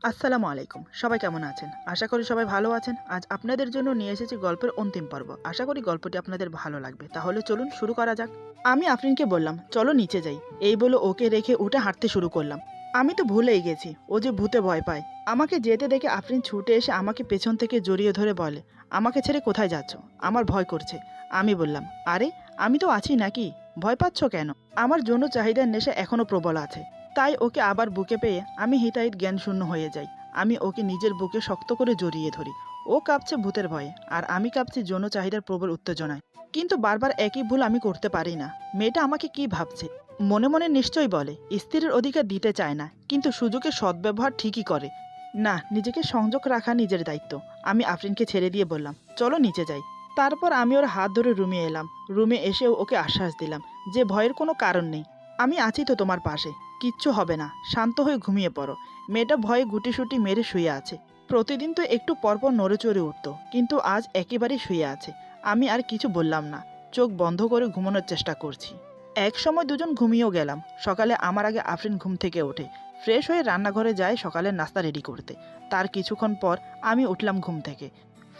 আসসালামু আলাইকুম। সবাই কেমন আছেন? আশা করি সবাই ভালো আছেন। আজ আপনাদের জন্য নিয়ে এসেছি গল্পের অন্তিম পর্ব। আশা করি গল্পটি আপনাদের ভালো লাগবে। তাহলে চলুন শুরু করা যাক। আমি আফরিনকে বললাম, "চলো নিচে যাই।" এই বলে ওকে রেখে উঠে হাঁটতে শুরু করলাম। আমি তো ভুলেই গেছি ও যে ভূতে ভয় পায়। আমাকে যেতে দেখে আফরিন ছুটে এসে আমাকে পেছন থেকে জড়িয়ে ধরে বলে, "আমাকে ছেড়ে কোথায় যাচ্ছ? আমার ভয় করছে।" আমি বললাম, "আরে আমি তো আছি নাকি? ভয় পাচ্ছ কেন?" আমার যৌন চাহিদার নেশা এখনো প্রবল আছে। তাই ওকে আবার বুকে পেয়ে আমি হিতাহিত জ্ঞানশূন্য হয়ে যাই। আমি ওকে নিজের বুকে শক্ত করে জড়িয়ে ধরি। ও কাঁপছে ভূতের ভয়ে আর আমি কাঁপছি যৌন চাহিদার প্রবল উত্তেজনায়। কিন্তু বারবার একই ভুল আমি করতে পারি না। মেয়েটা আমাকে কি ভাবছে? মনে মনে নিশ্চয়ই বলে স্ত্রীর অধিকার দিতে চায় না, কিন্তু সুযোগের সদ্ব্যবহার ঠিকই করে। না, নিজেকে সংযোগ রাখা নিজের দায়িত্ব। আমি আফরিনকে ছেড়ে দিয়ে বললাম, "চলো নিচে যাই।" তারপর আমি ওর হাত ধরে রুমে এলাম। রুমে এসেও ওকে আশ্বাস দিলাম যে ভয়ের কোনো কারণ নেই। আমি আছি তো তোমার পাশে। কিচ্ছু হবে না, শান্ত হয়ে ঘুমিয়ে পড়ো। মেয়েটা ভয়ে গুটিসুটি মেরে শুয়ে আছে। প্রতিদিন তো একটু পরপর নড়ে চড়ে উঠত, কিন্তু আজ একেবারেই শুয়ে আছে। আমি আর কিছু বললাম না, চোখ বন্ধ করে ঘুমানোর চেষ্টা করছি। এক সময় দুজন ঘুমিয়েও গেলাম। সকালে আমার আগে আফরিন ঘুম থেকে ওঠে, ফ্রেশ হয়ে রান্নাঘরে যায় সকালের নাস্তা রেডি করতে। তার কিছুক্ষণ পর আমি উঠলাম ঘুম থেকে,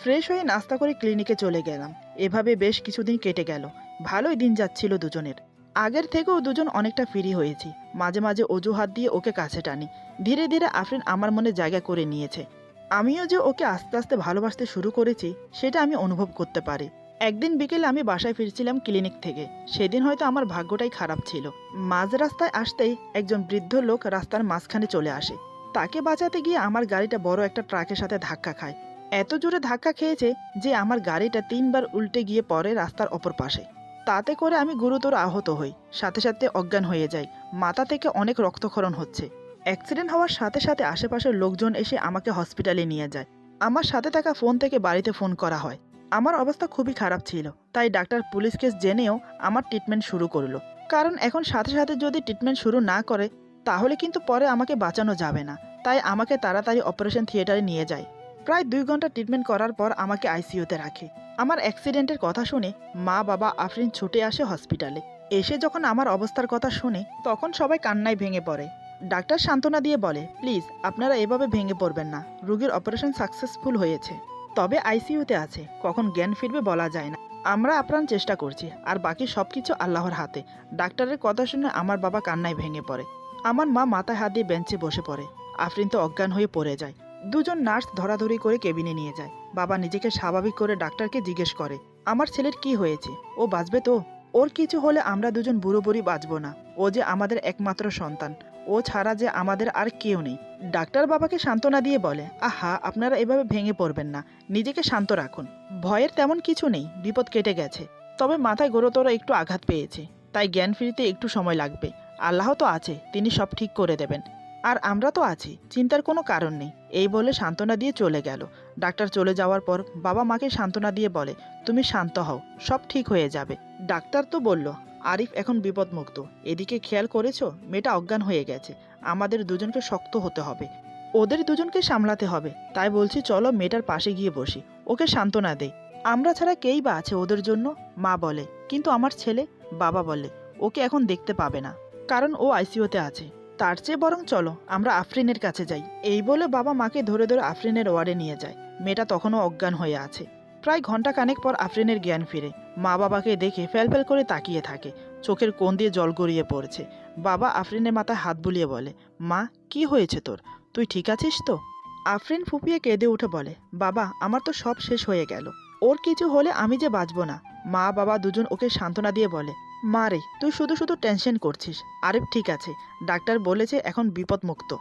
ফ্রেশ হয়ে নাস্তা করে ক্লিনিকে চলে গেলাম। এভাবে বেশ কিছুদিন কেটে গেল। ভালোই দিন যাচ্ছিল দুজনের। আগের থেকেও দুজন অনেকটা ফ্রি হয়েছি। মাঝে মাঝে অজুহাত দিয়ে ওকে কাছে টানি। ধীরে ধীরে আফরিন আমার মনে জায়গা করে নিয়েছে। আমিও যে ওকে আস্তে আস্তে ভালোবাসতে শুরু করেছি সেটা আমি অনুভব করতে পারি। একদিন বিকেলে আমি বাসায় ফিরছিলাম ক্লিনিক থেকে। সেদিন হয়তো আমার ভাগ্যটাই খারাপ ছিল। মাঝ রাস্তায় আসতেই একজন বৃদ্ধ লোক রাস্তার মাঝখানে চলে আসে। তাকে বাঁচাতে গিয়ে আমার গাড়িটা বড় একটা ট্রাকের সাথে ধাক্কা খায়। এত জোরে ধাক্কা খেয়েছে যে আমার গাড়িটা ৩ বার উল্টে গিয়ে পড়ে রাস্তার অপর পাশে। তাতে করে আমি গুরুতর আহত হই, সাথে সাথে অজ্ঞান হয়ে যাই। মাথা থেকে অনেক রক্তক্ষরণ হচ্ছে। অ্যাক্সিডেন্ট হওয়ার সাথে সাথে আশেপাশের লোকজন এসে আমাকে হসপিটালে নিয়ে যায়। আমার সাথে থাকা ফোন থেকে বাড়িতে ফোন করা হয়। আমার অবস্থা খুবই খারাপ ছিল, তাই ডাক্তার পুলিশ কেস জেনেও আমার ট্রিটমেন্ট শুরু করলো। কারণ এখন সাথে সাথে যদি ট্রিটমেন্ট শুরু না করে তাহলে কিন্তু পরে আমাকে বাঁচানো যাবে না। তাই আমাকে তাড়াতাড়ি অপারেশন থিয়েটারে নিয়ে যায়। প্রায় ২ ঘন্টা ট্রিটমেন্ট করার পর আমাকে আইসিইউতে রাখে। আমার অ্যাক্সিডেন্টের কথা শুনে মা বাবা আফরিন ছুটে আসে হসপিটালে। এসে যখন আমার অবস্থার কথা শুনে তখন সবাই কান্নায় ভেঙে পড়ে। ডাক্তার সান্ত্বনা দিয়ে বলে, "প্লিজ আপনারা এভাবে ভেঙে পড়বেন না। রোগীর অপারেশন সাকসেসফুল হয়েছে, তবে আইসিইউতে আছে, কখন জ্ঞান ফিরবে বলা যায় না। আমরা আপ্রাণ চেষ্টা করছি, আর বাকি সব কিছু আল্লাহর হাতে।" ডাক্তারের কথা শুনে আমার বাবা কান্নায় ভেঙে পড়ে। আমার মা মাথায় হাত দিয়ে বেঞ্চে বসে পড়ে। আফরিন তো অজ্ঞান হয়ে পড়ে যায়। দুজন নার্স ধরাধরি করে কেবিনে নিয়ে যায়। বাবা নিজেকে স্বাভাবিক করে ডাক্তারকে জিজ্ঞেস করে, "আমার ছেলের কি হয়েছে? ও বাঁচবে তো? ওর কিছু হলে আমরা দুজন বুড়ো বুড়ি বাঁচব না। ও যে আমাদের একমাত্র সন্তান। ও ছাড়া যে আমাদের আর কেউ নেই।" ডাক্তার বাবাকে সান্ত্বনা দিয়ে বলে, "আহা, আপনারা এভাবে ভেঙে পড়বেন না। নিজেকে শান্ত রাখুন। ভয়ের তেমন কিছু নেই, বিপদ কেটে গেছে। তবে মাথায় গুরুতর একটু আঘাত পেয়েছে, তাই জ্ঞান ফিরতে একটু সময় লাগবে। আল্লাহ তো আছে, তিনি সব ঠিক করে দেবেন। আর আমরা তো আছি, চিন্তার কোনো কারণ নেই।" এই বলে সান্ত্বনা দিয়ে চলে গেল। ডাক্তার চলে যাওয়ার পর বাবা মাকে সান্ত্বনা দিয়ে বলে, "তুমি শান্ত হও, সব ঠিক হয়ে যাবে।" ডাক্তার তো বলল, "আরিফ এখন বিপদমুক্ত। এদিকে খেয়াল করেছো, মেয়েটা অজ্ঞান হয়ে গেছে। আমাদের দুজনকে শক্ত হতে হবে। ওদের দুজনকে সামলাতে হবে। তাই বলছি চলো মেয়েটার পাশে গিয়ে বসি, ওকে সান্ত্বনা দেই। আমরা ছাড়া কেই বা আছে ওদের জন্য?" মা বলে, "কিন্তু আমার ছেলে?" বাবা বলে, "ওকে এখন দেখতে পাবে না, কারণ ও আইসিইউতে আছে। তার চেয়ে বরং চলো আমরা আফরিনের কাছে যাই।" এই বলে বাবা মাকে ধরে ধরে আফরিনের ওয়ার্ডে নিয়ে যায়। মেয়েটা তখনও অজ্ঞান হয়ে আছে। প্রায় ঘন্টা খানেক পর আফরিনের জ্ঞান ফিরে। মা বাবাকে দেখে ফ্যালফ্যাল করে তাকিয়ে থাকে। চোখের কোণ দিয়ে জল গড়িয়ে পড়ছে। বাবা আফরিনের মাথায় হাত বুলিয়ে বলে, "মা, কি হয়েছে তোর? তুই ঠিক আছিস তো?" আফরিন ফুপিয়ে কেঁদে উঠে বলে, "বাবা, আমার তো সব শেষ হয়ে গেল। ওর কিছু হলে আমি যে বাঁচবো না।" মা বাবা দুজন ওকে সান্ত্বনা দিয়ে বলে, "মা রে, তুই শুধু শুধু টেনশন করছিস। আরিফ ঠিক আছে, ডাক্তার বলেছে এখন বিপদমুক্ত।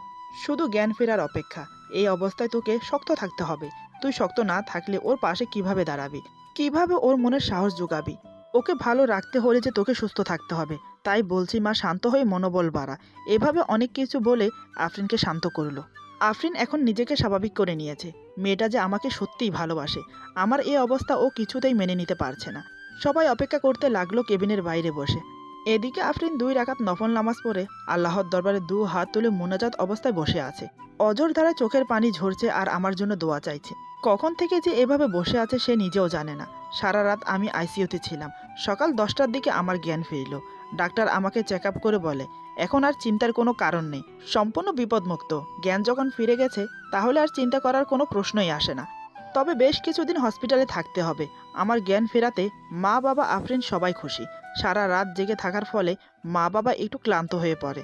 শুধু জ্ঞান ফেরার অপেক্ষা। এই অবস্থায় তোকে শক্ত থাকতে হবে। তুই শক্ত না থাকলে ওর পাশে কিভাবে দাঁড়াবি? কিভাবে ওর মনের সাহস জোগাবি? ওকে ভালো রাখতে হলে যে তোকে সুস্থ থাকতে হবে। তাই বলছি মা, শান্ত হয়ে মনোবল বাড়া।" এভাবে অনেক কিছু বলে আফরিনকে শান্ত করলো। আফরিন এখন নিজেকে স্বাভাবিক করে নিয়েছে। মেয়েটা যে আমাকে সত্যিই ভালোবাসে। আমার এই অবস্থা ও কিছুতেই মেনে নিতে পারছে না। সবাই অপেক্ষা করতে লাগলো কেবিনের বাইরে বসে। এদিকে আফরিন ২ রাকাত নফল নামাজ পড়ে আল্লাহর দরবারে ২ হাত তুলে মুনাজাত অবস্থায় বসে আছে। অঝোর ধারায় চোখের পানি ঝরছে আর আমার জন্য দোয়া চাইছে। কখন থেকে যে এভাবে বসে আছে সে নিজেও জানে না। সারা রাত আমি আইসিইউতে ছিলাম। সকাল ১০টার দিকে আমার জ্ঞান ফিরল। ডাক্তার আমাকে চেক আপ করে বলে এখন আর চিন্তার কোনো কারণ নেই, সম্পূর্ণ বিপদমুক্ত। জ্ঞান যখন ফিরে গেছে তাহলে আর চিন্তা করার কোনো প্রশ্নই আসে না। তবে বেশ কিছুদিন হসপিটালে থাকতে হবে। আমার জ্ঞান ফেরাতে মা বাবা আফরিন সবাই খুশি। সারা রাত জেগে থাকার ফলে মা বাবা একটু ক্লান্ত হয়ে পড়ে।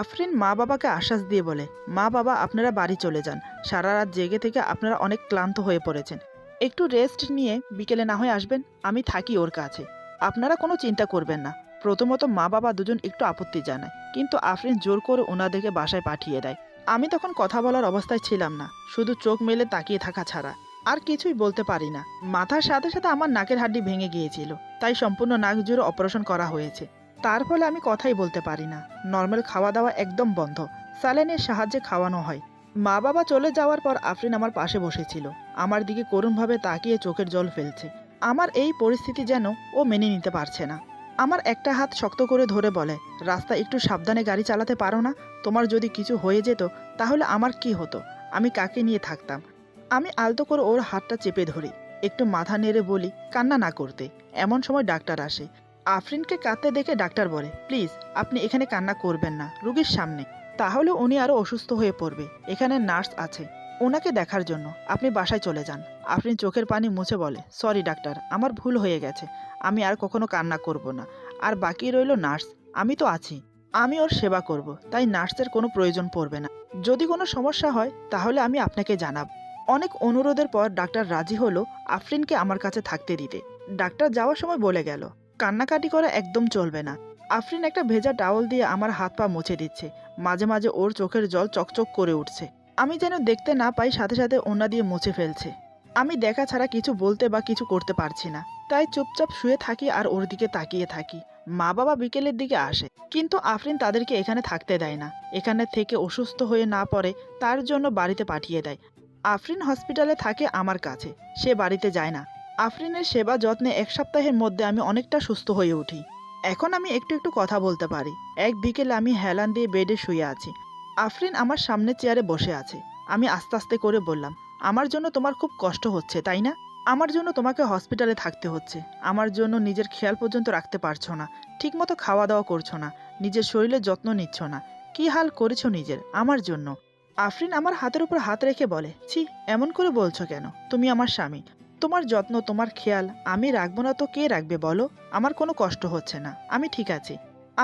আফরিন মা বাবাকে আশ্বাস দিয়ে বলে, মা বাবা আপনারা বাড়ি চলে যান, সারা রাত জেগে থেকে আপনারা অনেক ক্লান্ত হয়ে পড়েছেন, একটু রেস্ট নিয়ে বিকেলে না হয়ে আসবেন, আমি থাকি ওর কাছে, আপনারা কোনো চিন্তা করবেন না। প্রথমত মা বাবা দুজন একটু আপত্তি জানায়, কিন্তু আফরিন জোর করে ওনাদেরকে বাসায় পাঠিয়ে দেয়। আমি তখন কথা বলার অবস্থায় ছিলাম না, শুধু চোখ মেলে তাকিয়ে থাকা ছাড়া আর কিছুই বলতে পারি না। মাথার সাথে সাথে আমার নাকের হাড্ডি ভেঙে গিয়েছিল, তাই সম্পূর্ণ নাক জুড়ে অপারেশন করা হয়েছে। তার ফলে আমি কথাই বলতে পারি না, নর্মাল খাওয়া দাওয়া একদম বন্ধ, স্যালাইনের সাহায্যে খাওয়ানো হয়। মা বাবা চলে যাওয়ার পর আফরিন আমার পাশে বসেছিল, আমার দিকে করুণভাবে তাকিয়ে চোখের জল ফেলছে। আমার এই পরিস্থিতি যেন ও মেনে নিতে পারছে না। আমার একটা হাত শক্ত করে ধরে বলে, রাস্তা একটু সাবধানে গাড়ি চালাতে পারো না? তোমার যদি কিছু হয়ে যেত তাহলে আমার কি হতো, আমি কাকে নিয়ে থাকতাম? আমি আলতো করে ওর হাতটা চেপে ধরি, একটু মাথা নেড়ে বলি কান্না না করতে। এমন সময় ডাক্তার আসে। আফরিনকে কাঁদতে দেখে ডাক্তার বলে, প্লিজ আপনি এখানে কান্না করবেন না রুগীর সামনে, তাহলে উনি আরও অসুস্থ হয়ে পড়বে। এখানে নার্স আছে ওনাকে দেখার জন্য, আপনি বাসায় চলে যান। আফরিন চোখের পানি মুছে বলে, সরি ডাক্তার, আমার ভুল হয়ে গেছে, আমি আর কখনো কান্না করব না। আর বাকি রইল নার্স, আমি তো আছি, আমি ওর সেবা করব, তাই নার্সের কোনো প্রয়োজন পড়বে না। যদি কোনো সমস্যা হয় তাহলে আমি আপনাকে জানাব। অনেক অনুরোধের পর ডাক্তার রাজি হলো আফরিনকে আমার কাছে থাকতে দিতে। ডাক্তার যাওয়ার সময় বলে গেল, কান্নাকাটি করা একদম চলবে না। আফরিন একটা ভেজা টাওয়াল দিয়ে আমার হাত পা মুছে দিচ্ছে, মাঝে মাঝে ওর চোখের জল চকচক করে উঠছে। আমি যেন দেখতে না পাই সাথে সাথে ওনা দিয়ে মুছে ফেলছে। আমি দেখা ছাড়া কিছু বলতে বা কিছু করতে পারছি না, তাই চুপচাপ শুয়ে থাকি আর ওর দিকে তাকিয়ে থাকি। মা বাবা বিকেলের দিকে আসে, কিন্তু আফরিন তাদেরকে এখানে থাকতে দেয় না। এখানে থেকে অসুস্থ হয়ে না পড়ে তার জন্য বাড়িতে পাঠিয়ে দেয়। আফরিন হসপিটালে থাকে আমার কাছে, সে বাড়িতে যায় না। আফরিনের সেবা যত্নে এক সপ্তাহের মধ্যে আমি অনেকটা সুস্থ হয়ে উঠি। এখন আমি একটু একটু কথা বলতে পারি। এক বিকেলে আমি হেলান দিয়ে বেডে শুয়ে আছি, আফরিন আমার সামনে চেয়ারে বসে আছে। আমি আস্তে আস্তে করে বললাম, আমার জন্য তোমার খুব কষ্ট হচ্ছে তাই না? আমার জন্য তোমাকে হসপিটালে থাকতে হচ্ছে, আমার জন্য নিজের খেয়াল পর্যন্ত রাখতে পারছো না, ঠিকমতো খাওয়া দাওয়া করছো না, নিজের শরীরের যত্ন নিচ্ছ না, কি হাল করেছো নিজের আমার জন্য। আফরিন আমার হাতের উপর হাত রেখে বলে, ছি, এমন করে বলছো কেন? তুমি আমার স্বামী, তোমার যত্ন তোমার খেয়াল আমি রাখবো না তো কে রাখবে বলো? আমার কোনো কষ্ট হচ্ছে না, আমি ঠিক আছি।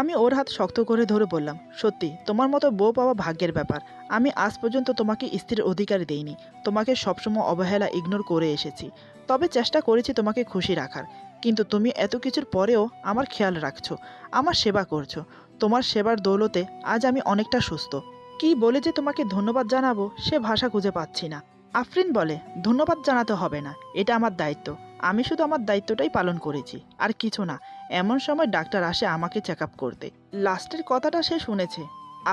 আমি ওর হাত শক্ত করে ধরে বললাম, সত্যি তোমার মতো বউ পাওয়া ভাগ্যের ব্যাপার। আমি আজ পর্যন্ত তোমাকে স্ত্রীর অধিকার দেইনি, তোমাকে সবসময় অবহেলা ইগনোর করে এসেছি, তবে চেষ্টা করেছি তোমাকে খুশি রাখার। কিন্তু তুমি এত কিছুর পরেও আমার খেয়াল রাখছো, আমার সেবা করছো। তোমার সেবার দৌলতে আজ আমি অনেকটা সুস্থ। কি বলে যে তোমাকে ধন্যবাদ জানাবো সে ভাষা খুঁজে পাচ্ছি না। আফরিন বলে, ধন্যবাদ জানাতে হবে না, এটা আমার দায়িত্ব, আমি শুধু আমার দায়িত্বটাই পালন করেছি, আর কিছু না। এমন সময় ডাক্তার আসে আমাকে চেক আপ করতে। লাস্টের কথাটা সে শুনেছে।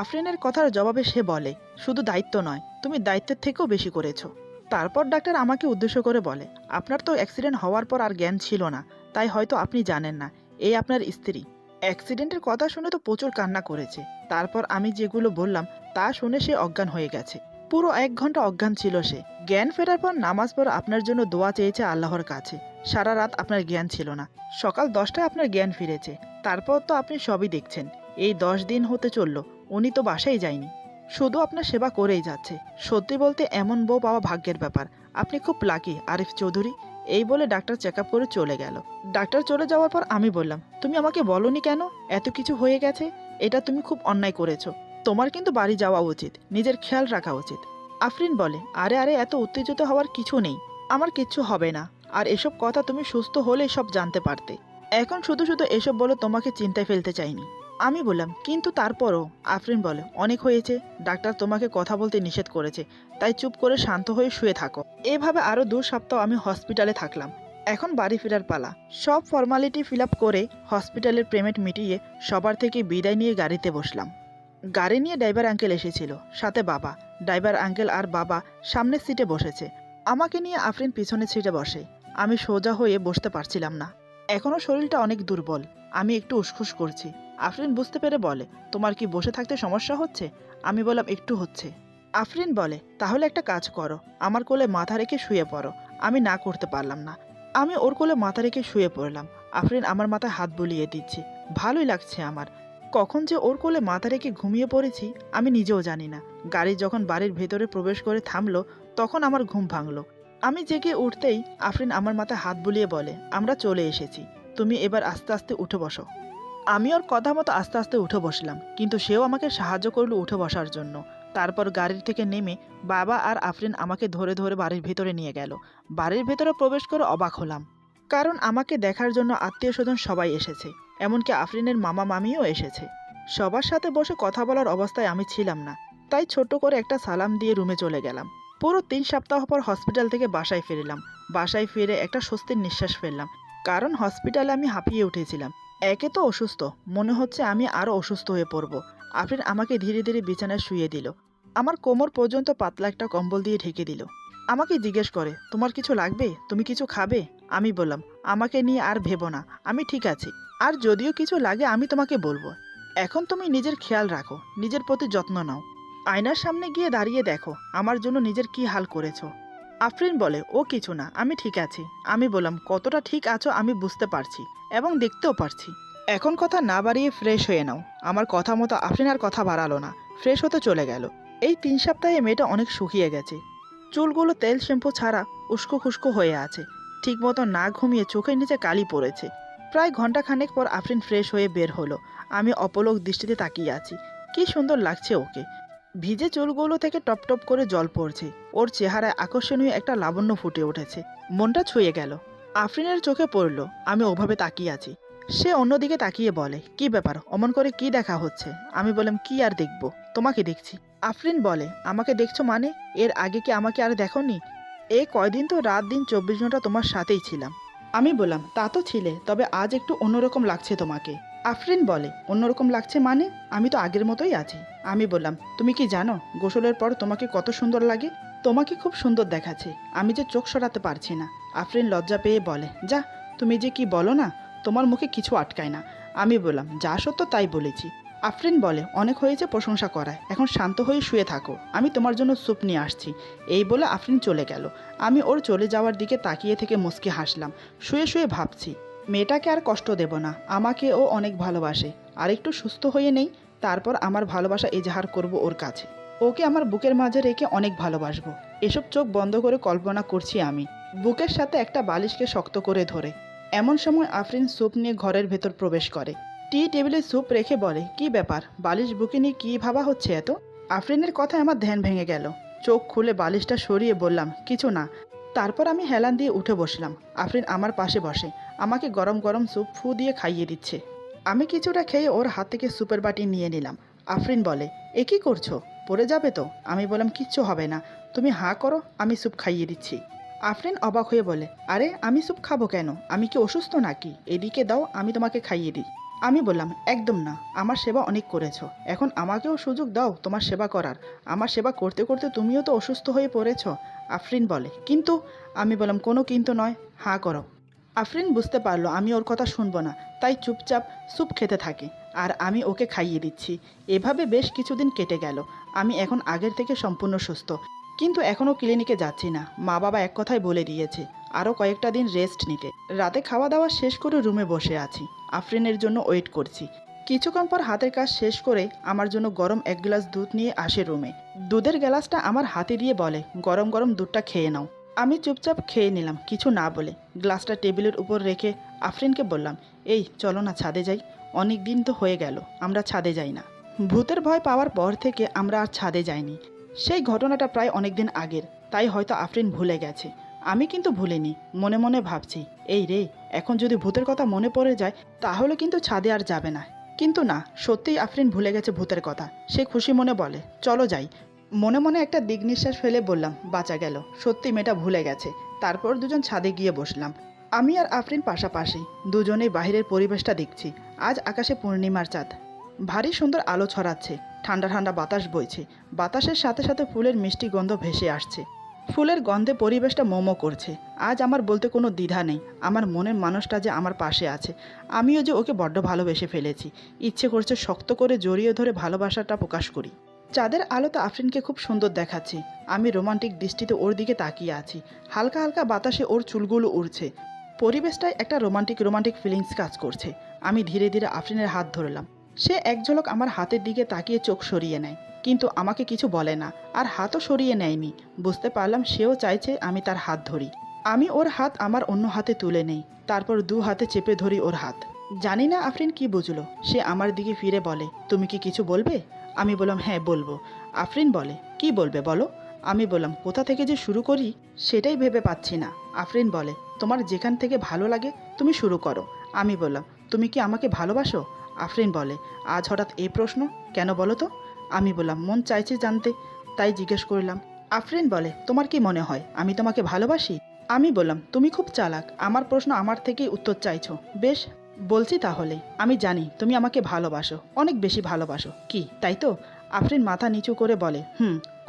আফরিনের কথার জবাবে সে বলে, শুধু দায়িত্ব নয়, তুমি দায়িত্বের থেকেও বেশি করেছো। তারপর ডাক্তার আমাকে উদ্দেশ্য করে বলে, আপনার তো অ্যাক্সিডেন্ট হওয়ার পর আর জ্ঞান ছিল না, তাই হয়তো আপনি জানেন না, এই আপনার স্ত্রী। অ্যাক্সিডেন্টের কথা শুনে তো প্রচুর কান্না করেছে। তারপর আমি যেগুলো বললাম তা শুনে সে অজ্ঞান হয়ে গেছে। পুরো 1 ঘন্টা অজ্ঞান ছিল সে। জ্ঞান ফেরার পর নামাজ পড়ে আপনার জন্য দোয়া চেয়েছে আল্লাহর কাছে। সারা রাত আপনার জ্ঞান ছিল না, সকাল 10টায় আপনার জ্ঞান ফিরেছে। তারপর তো আপনি সবই দেখছেন। এই 10 দিন হতে চলল, উনি তো বাসায় যায়নি, শুধু আপনার সেবা করেই যাচ্ছে। সত্যি বলতে এমন বউ পাওয়া ভাগ্যের ব্যাপার। আপনি খুব লাকি আরিফ চৌধুরী। এই বলে ডাক্তার চেক আপ করে চলে গেল। ডাক্তার চলে যাওয়ার পর আমি বললাম, তুমি আমাকে বলনি কেন এত কিছু হয়ে গেছে? এটা তুমি খুব অন্যায় করেছো, তোমার কিন্তু বাড়ি যাওয়া উচিত, নিজের খেয়াল রাখা উচিত। আফরিন বলে, আরে আরে এত উত্তেজিত হওয়ার কিছু নেই, আমার কিচ্ছু হবে না। আর এসব কথা তুমি সুস্থ হলে সব জানতে পারতে, এখন শুধু শুধু এসব বলে তোমাকে চিন্তায় ফেলতে চাইনি। আমি বললাম, কিন্তু তারপরও। আফরিন বলে, অনেক হয়েছে, ডাক্তার তোমাকে কথা বলতে নিষেধ করেছে, তাই চুপ করে শান্ত হয়ে শুয়ে থাকো। এভাবে আরও 2 সপ্তাহ আমি হসপিটালে থাকলাম। এখন বাড়ি ফেরার পালা। সব ফর্মালিটি ফিল আপ করে হসপিটালের পেমেন্ট মিটিয়ে সবার থেকে বিদায় নিয়ে গাড়িতে বসলাম। গাড়ি নিয়ে ড্রাইভার আঙ্কেল এসেছিল, সাথে বাবা। ড্রাইভার আঙ্কেল আর বাবা সামনের সিটে বসেছে, আমাকে নিয়ে আফরিন পিছনের সিটে বসে। আমি সোজা হয়ে বসতে পারছিলাম না, এখনও শরীরটা অনেক দুর্বল, আমি একটু উসখুস করছি। আফরিন বুঝতে পেরে বলে, তোমার কি বসে থাকতে সমস্যা হচ্ছে? আমি বললাম, একটু হচ্ছে। আফরিন বলে, তাহলে একটা কাজ করো, আমার কোলে মাথা রেখে শুয়ে পড়ো। আমি না করতে পারলাম না, আমি ওর কোলে মাথা রেখে শুয়ে পড়লাম। আফরিন আমার মাথায় হাত বুলিয়ে দিচ্ছে, ভালোই লাগছে আমার। কখন যে ওর কোলে মাথা রেখে ঘুমিয়ে পড়েছি আমি নিজেও জানি না। গাড়ি যখন বাড়ির ভেতরে প্রবেশ করে থামলো তখন আমার ঘুম ভাঙলো। আমি জেগে উঠতেই আফরিন আমার মাথায় হাত বুলিয়ে বলে, আমরা চলে এসেছি, তুমি এবার আস্তে আস্তে উঠে বসো। আমি ওর কথা মতো আস্তে আস্তে উঠে বসলাম, কিন্তু সেও আমাকে সাহায্য করলো উঠে বসার জন্য। তারপর গাড়ির থেকে নেমে বাবা আর আফরিন আমাকে ধরে ধরে বাড়ির ভেতরে নিয়ে গেল। বাড়ির ভেতরে প্রবেশ করে অবাক হলাম, কারণ আমাকে দেখার জন্য আত্মীয় স্বজন সবাই এসেছে, এমনকি আফরিনের মামা মামিও এসেছে। সবার সাথে বসে কথা বলার অবস্থায় আমি ছিলাম না, তাই ছোট্ট করে একটা সালাম দিয়ে রুমে চলে গেলাম। পুরো 3 সপ্তাহ পর হসপিটাল থেকে বাসায় ফিরলাম। বাসায় ফিরে একটা স্বস্তির নিঃশ্বাস ফেললাম, কারণ হসপিটালে আমি হাঁপিয়ে উঠেছিলাম। একে তো অসুস্থ, মনে হচ্ছে আমি আরও অসুস্থ হয়ে পড়ব। আফরিন আমাকে ধীরে ধীরে বিছানায় শুয়ে দিল, আমার কোমর পর্যন্ত পাতলা একটা কম্বল দিয়ে ঢেকে দিল। আমাকে জিজ্ঞেস করে, তোমার কিছু লাগবে, তুমি কিছু খাবে? আমি বললাম, আমাকে নিয়ে আর ভেবো না, আমি ঠিক আছি। আর যদিও কিছু লাগে আমি তোমাকে বলবো। এখন তুমি নিজের খেয়াল রাখো, নিজের প্রতি যত্ন নাও। আয়নার সামনে গিয়ে দাঁড়িয়ে দেখো আমার জন্য নিজের কি হাল করেছো। আফরিন বলে, ও কিছু না, আমি ঠিক আছি। আমি বললাম, কতটা ঠিক আছো আমি বুঝতে পারছি এবং দেখতেও পারছি। এখন কথা না বাড়িয়ে ফ্রেশ হয়ে নাও। আমার কথা মতো আফরিন আর কথা বাড়ালো না, ফ্রেশ হতে চলে গেল। এই 3 সপ্তাহে মেয়েটা অনেক শুকিয়ে গেছে। চুলগুলো তেল শ্যাম্পু ছাড়া উস্কো খুস্কো হয়ে আছে। ঠিকমতো না ঘুমিয়ে চোখের নিচে কালি পড়েছে। প্রায় ঘন্টাখানেক পর আফরিন ফ্রেশ হয়ে বের হলো। আমি অপলক দৃষ্টিতে তাকিয়ে আছি। কি সুন্দর লাগছে ওকে। ভিজে চুলগুলো থেকে টপ টপ করে জল পড়ছে। ওর চেহারায় আকর্ষণীয় একটা লাবণ্য ফুটে উঠেছে। মনটা ছুঁয়ে গেল। আফরিনের চোখে পড়ল আমি ওভাবে তাকিয়ে আছি। সে অন্যদিকে তাকিয়ে বলে, কি ব্যাপার, অমন করে কি দেখা হচ্ছে? আমি বললাম, কি আর দেখব, তোমাকে দেখছি। আফরিন বলে, আমাকে দেখছো মানে? এর আগে কি আমাকে আর দেখোনি? এই কয়দিন তো রাত দিন 24 ঘন্টা তোমার সাথেই ছিলাম। আমি বললাম, তা তো ছিলে, তবে আজ একটু অন্যরকম লাগছে তোমাকে। আফরিন বলে, অন্যরকম লাগছে মানে? আমি তো আগের মতোই আছি। আমি বললাম, তুমি কি জানো গোসলের পর তোমাকে কত সুন্দর লাগে? তোমাকে খুব সুন্দর দেখাচ্ছে, আমি যে চোখ সরাতে পারছি না। আফরিন লজ্জা পেয়ে বলে, যা, তুমি যে কি বলো না, তোমার মুখে কিছু আটকায় না। আমি বললাম, যা সত্য তাই বলেছি। আফরিন বলে, অনেক হয়েছে প্রশংসা করায়, এখন শান্ত হয়ে শুয়ে থাকো, আমি তোমার জন্য স্যুপ নিয়ে আসছি। এই বলে আফরিন চলে গেল। আমি ওর চলে যাওয়ার দিকে তাকিয়ে থেকে মুচকি হাসলাম। শুয়ে শুয়ে ভাবছি, মেয়েটাকে আর কষ্ট দেব না, আমাকে ও অনেক ভালোবাসে। আর একটু সুস্থ হয়ে নেই, তারপর আমার ভালোবাসা এজাহার করব ওর কাছে। ওকে আমার বুকের মাঝে রেখে অনেক ভালোবাসবো। এসব চোখ বন্ধ করে কল্পনা করছি আমি, বুকের সাথে একটা বালিশকে শক্ত করে ধরে। এমন সময় আফরিন স্যুপ নিয়ে ঘরের ভেতর প্রবেশ করে। টি টেবিলে স্যুপ রেখে বলে, কি ব্যাপার, বালিশ বুকে নিয়ে কী ভাবা হচ্ছে এত? আফরিনের কথায় আমার ধ্যান ভেঙে গেল। চোখ খুলে বালিশটা সরিয়ে বললাম, কিছু না। তারপর আমি হেলান দিয়ে উঠে বসলাম। আফরিন আমার পাশে বসে, আমাকে গরম গরম স্যুপ ফু দিয়ে খাইয়ে দিচ্ছে। আমি কিছুটা খেয়ে ওর হাত থেকে স্যুপের বাটি নিয়ে নিলাম। আফরিন বলে, এ কী করছো, পড়ে যাবে তো? আমি বললাম, কিচ্ছু হবে না, তুমি হাঁ করো, আমি স্যুপ খাইয়ে দিচ্ছি। আফরিন অবাক হয়ে বলে, আরে আমি স্যুপ খাবো কেন, আমি কি অসুস্থ নাকি? এদিকে দাও, আমি তোমাকে খাইয়ে দিই। আমি বললাম, একদম না, আমার সেবা অনেক করেছো, এখন আমাকেও সুযোগ দাও তোমার সেবা করার। আমার সেবা করতে করতে তুমিও তো অসুস্থ হয়ে পড়েছ। আফরিন বলে, কিন্তু। আমি বললাম, কোনো কিন্তু নয়, হাঁ করো। আফরিন বুঝতে পারলো আমি ওর কথা শুনবো না, তাই চুপচাপ স্যুপ খেতে থাকে আর আমি ওকে খাইয়ে দিচ্ছি। এভাবে বেশ কিছুদিন কেটে গেল। আমি এখন আগের থেকে সম্পূর্ণ সুস্থ, কিন্তু এখনও ক্লিনিকে যাচ্ছি না। মা বাবা এক কথাই বলে দিয়েছে আরও কয়েকটা দিন রেস্ট নিতে। রাতে খাওয়া দাওয়া শেষ করে রুমে বসে আছি, আফরিনের জন্য ওয়েট করছি। কিছুক্ষণ পর হাতের কাজ শেষ করে আমার জন্য গরম 1 গ্লাস দুধ নিয়ে আসে রুমে। দুধের গ্লাসটা আমার হাতে দিয়ে বলে, গরম গরম দুধটা খেয়ে নাও। আমি চুপচাপ খেয়ে নিলাম, কিছু না বলে। গ্লাসটা টেবিলের উপর রেখে আফরিনকে বললাম, এই চলো না ছাদে যাই, অনেক দিন তো হয়ে গেল আমরা ছাদে যাই না। ভূতের ভয় পাওয়ার পর থেকে আমরা আর ছাদে যাইনি। সেই ঘটনাটা প্রায় অনেক দিন আগের, তাই হয়তো আফরিন ভুলে গেছে। আমি কিন্তু ভুলিনি। মনে মনে ভাবছি, এই রে, এখন যদি ভূতের কথা মনে পড়ে যায় তাহলে কিন্তু ছাদে আর যাবে না। কিন্তু না, সত্যিই আফরিন ভুলে গেছে ভূতের কথা। সে খুশি মনে বলে, চলো যাই। মনে মনে একটা দিক নিঃশ্বাস ফেলে বললাম, বাঁচা গেল, সত্যি মেয়েটা ভুলে গেছে। তারপর দুজন ছাদে গিয়ে বসলাম। আমি আর আফরিন পাশাপাশি, দুজনেই বাইরের পরিবেশটা দেখছি। আজ আকাশে পূর্ণিমার চাঁদ, ভারী সুন্দর আলো ছড়াচ্ছে। ঠান্ডা ঠান্ডা বাতাস বইছে, বাতাসের সাথে সাথে ফুলের মিষ্টি গন্ধ ভেসে আসছে। ফুলের গন্ধে পরিবেশটা মোমো করছে। আজ আমার বলতে কোনো দ্বিধা নেই, আমার মনের মানুষটা যে আমার পাশে আছে, আমিও যে ওকে বড্ড ভালোবেসে ফেলেছি। ইচ্ছে করছে শক্ত করে জড়িয়ে ধরে ভালোবাসাটা প্রকাশ করি। চাঁদের আলোতে আফরিনকে খুব সুন্দর দেখাচ্ছে। আমি রোমান্টিক দৃষ্টিতে ওর দিকে তাকিয়ে আছি। হালকা হালকা বাতাসে ওর চুলগুলো উড়ছে। পরিবেশটায় একটা রোমান্টিক রোমান্টিক ফিলিংস কাজ করছে। আমি ধীরে ধীরে আফরিনের হাত ধরলাম। সে এক ঝলক আমার হাতের দিকে তাকিয়ে চোখ সরিয়ে নেয়, কিন্তু আমাকে কিছু বলে না, আর হাতও সরিয়ে নেয়নি। বুঝতে পারলাম সেও চাইছে আমি তার হাত ধরি। আমি ওর হাত আমার অন্য হাতে তুলে নেই, তারপর দু হাতে চেপে ধরি ওর হাত। জানি না আফরিন কি বুঝলো, সে আমার দিকে ফিরে বলে, তুমি কি কিছু বলবে? আমি বললাম, হ্যাঁ বলবো। আফরিন বলে, কি বলবে বলো। আমি বললাম, কোথা থেকে যে শুরু করি সেটাই ভেবে পাচ্ছি না। আফরিন বলে, তোমার যেখান থেকে ভালো লাগে তুমি শুরু করো। আমি বললাম, তুমি কি আমাকে ভালোবাসো? আফরিন বলে, আজ হঠাৎ এই প্রশ্ন কেন বলো তো? আমি বললাম, মন চাইছে জানতে, তাই জিজ্ঞেস করলাম। আফরিন বলে, তোমার কি মনে হয় আমি তোমাকে ভালোবাসি? আমি বললাম, তুমি খুব চালাক, আমার প্রশ্ন আমার থেকেই উত্তর চাইছো। বেশ, বলছি তাহলে। আমি জানি তুমি আমাকে ভালোবাসো, অনেক বেশি ভালোবাসো, কি তাই তো? আফরিন মাথা নিচু করে বলে,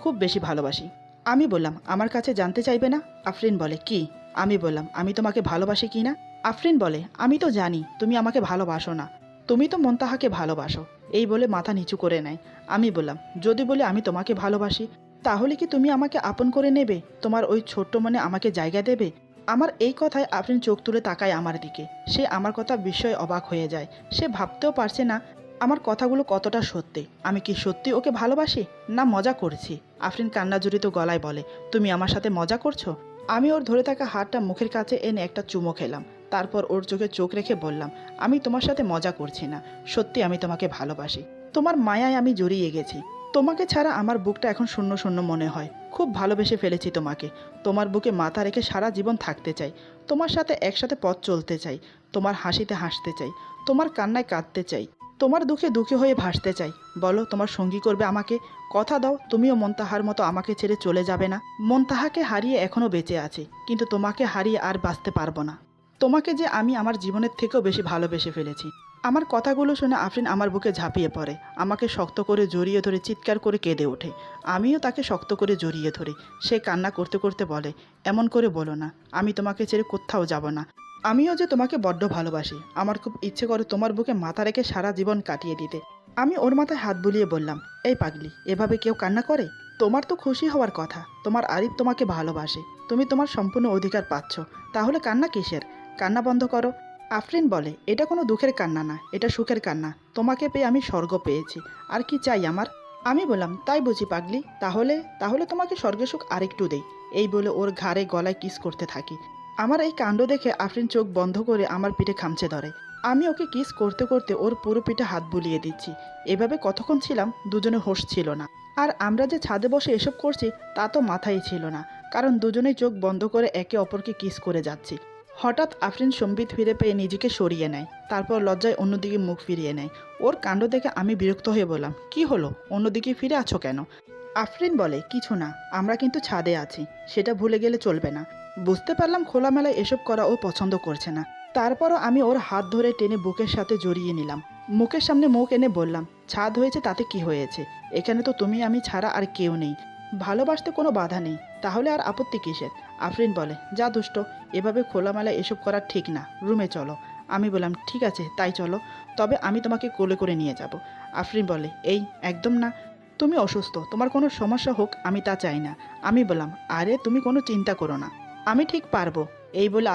খুব বেশি ভালোবাসি। আমি বললাম, আমার কাছে জানতে চাইবে না? আফরিন বলে, কি? আমি বললাম, আমি তোমাকে ভালোবাসি কি না। আফরিন বলে, আমি তো জানি তুমি আমাকে ভালোবাসো না, তুমি তো মন্তাহাকে ভালোবাসো। এই বলে মাথা নিচু করে নেয়। আমি বললাম, যদি বলি আমি তোমাকে ভালোবাসি, তাহলে কি তুমি আমাকে আপন করে নেবে? তোমার ওই ছোট্ট মনে আমাকে জায়গা দেবে? আমার এই কথায় আফরিন চোখ তুলে তাকায় আমার দিকে। সে আমার কথা বিস্ময়ে অবাক হয়ে যায়। সে ভাবতেও পারছে না আমার কথাগুলো কতটা সত্যি। আমি কি সত্যি ওকে ভালোবাসি, না মজা করছি? আফরিন কান্নাজড়িত গলায় বলে, তুমি আমার সাথে মজা করছো? আমি ওর ধরে থাকা হাতটা মুখের কাছে এনে একটা চুমো খেলাম। তারপর ওর চোখে চোখ রেখে বললাম, আমি তোমার সাথে মজা করছি না, সত্যি আমি তোমাকে ভালোবাসি। তোমার মায়ায় আমি জড়িয়ে গেছি। তোমাকে ছাড়া আমার বুকটা এখন শূন্য শূন্য মনে হয়। খুব ভালোবেসে ফেলেছি তোমাকে। তোমার বুকে মাথা রেখে সারা জীবন থাকতে চাই। তোমার সাথে একসাথে পথ চলতে চাই। তোমার হাসিতে হাসতে চাই। তোমার কান্নায় কাঁদতে চাই। তোমার দুঃখে দুঃখী হয়ে ভাসতে চাই। বলো, তোমার সঙ্গী করবে আমাকে? কথা দাও তুমিও মন্তাহার মতো আমাকে ছেড়ে চলে যাবে না। মন্তাহাকে হারিয়ে এখনও বেঁচে আছি, কিন্তু তোমাকে হারিয়ে আর বাঁচতে পারবো না। তোমাকে যে আমি আমার জীবনের থেকেও বেশি ভালোবেসে ফেলেছি। আমার কথাগুলো শুনে আফরিন আমার বুকে ঝাঁপিয়ে পড়ে, আমাকে শক্ত করে জড়িয়ে ধরে চিৎকার করে কেঁদে ওঠে। আমিও তাকে শক্ত করে জড়িয়ে ধরি। সে কান্না করতে করতে বলে, এমন করে বলো না, আমি তোমাকে ছেড়ে কোথাও যাব না। আমিও যে তোমাকে বড্ড ভালোবাসি। আমার খুব ইচ্ছে করে তোমার বুকে মাথা রেখে সারা জীবন কাটিয়ে দিতে। আমি ওর মাথায় হাত বুলিয়ে বললাম, এই পাগলি, এভাবে কেউ কান্না করে? তোমার তো খুশি হওয়ার কথা, তোমার আরিফ তোমাকে ভালোবাসে, তুমি তোমার সম্পূর্ণ অধিকার পাচ্ছ, তাহলে কান্না কিসের? কান্না বন্ধ করো। আফরিন বলে, এটা কোনো দুঃখের কান্না না, এটা সুখের কান্না। তোমাকে পেয়ে আমি স্বর্গ পেয়েছি, আর কি চাই আমার? আমি বললাম, তাই বুঝি পাগলি, তাহলে তাহলে তোমাকে স্বর্গের সুখ আরেকটু দেই। এই বলে ওর ঘাড়ে গলায় কিস করতে থাকি। আমার এই কাণ্ড দেখে আফরিন চোখ বন্ধ করে আমার পিঠে খামচে ধরে। আমি ওকে কিস করতে করতে ওর পুরো পিঠে হাত বুলিয়ে দিচ্ছি। এভাবে কতক্ষণ ছিলাম, দুজনে হোশ ছিল না। আর আমরা যে ছাদে বসে এসব করছি তা তো মাথায় ছিল না, কারণ দুজনেই চোখ বন্ধ করে একে অপরকে কিস করে যাচ্ছি। হঠাৎ আফরিন সম্বিত ফিরে পেয়ে নিজেকে সরিয়ে নেয়, তারপর লজ্জায় অন্যদিকে মুখ ফিরিয়ে নেয়। ওর কাণ্ড দেখে আমি বিরক্ত হয়ে বললাম, কি হলো, অন্যদিকে ফিরে আছো কেন? আফরিন বলে, কিছু না, আমরা কিন্তু ছাদে আছি, সেটা ভুলে গেলে চলবে না। বুঝতে পারলাম খোলামেলায় এসব করা ও পছন্দ করছে না। তারপরও আমি ওর হাত ধরে টেনে বুকের সাথে জড়িয়ে নিলাম। মুখের সামনে মুখ এনে বললাম, ছাদ হয়েছে তাতে কি হয়েছে? এখানে তো তুমি আমি ছাড়া আর কেউ নেই। ভালোবাসতে কোনো বাধা নেই, তাহলে আর আপত্তি কিসের? আফরিন বলে, যা দুষ্ট, এভাবে খোলামেলা এসব করা ঠিক না, রুমে চলো। আমি বললাম, ঠিক আছে তাই চলো, তবে আমি তোমাকে কোলে করে নিয়ে যাব। আফরিন বলে, এই একদম না, তুমি অসুস্থ, তোমার কোনো সমস্যা হোক আমি তা চাই না। আমি বললাম, আরে তুমি কোনো চিন্তা করো না, আমি ঠিক পারবো। এই বলে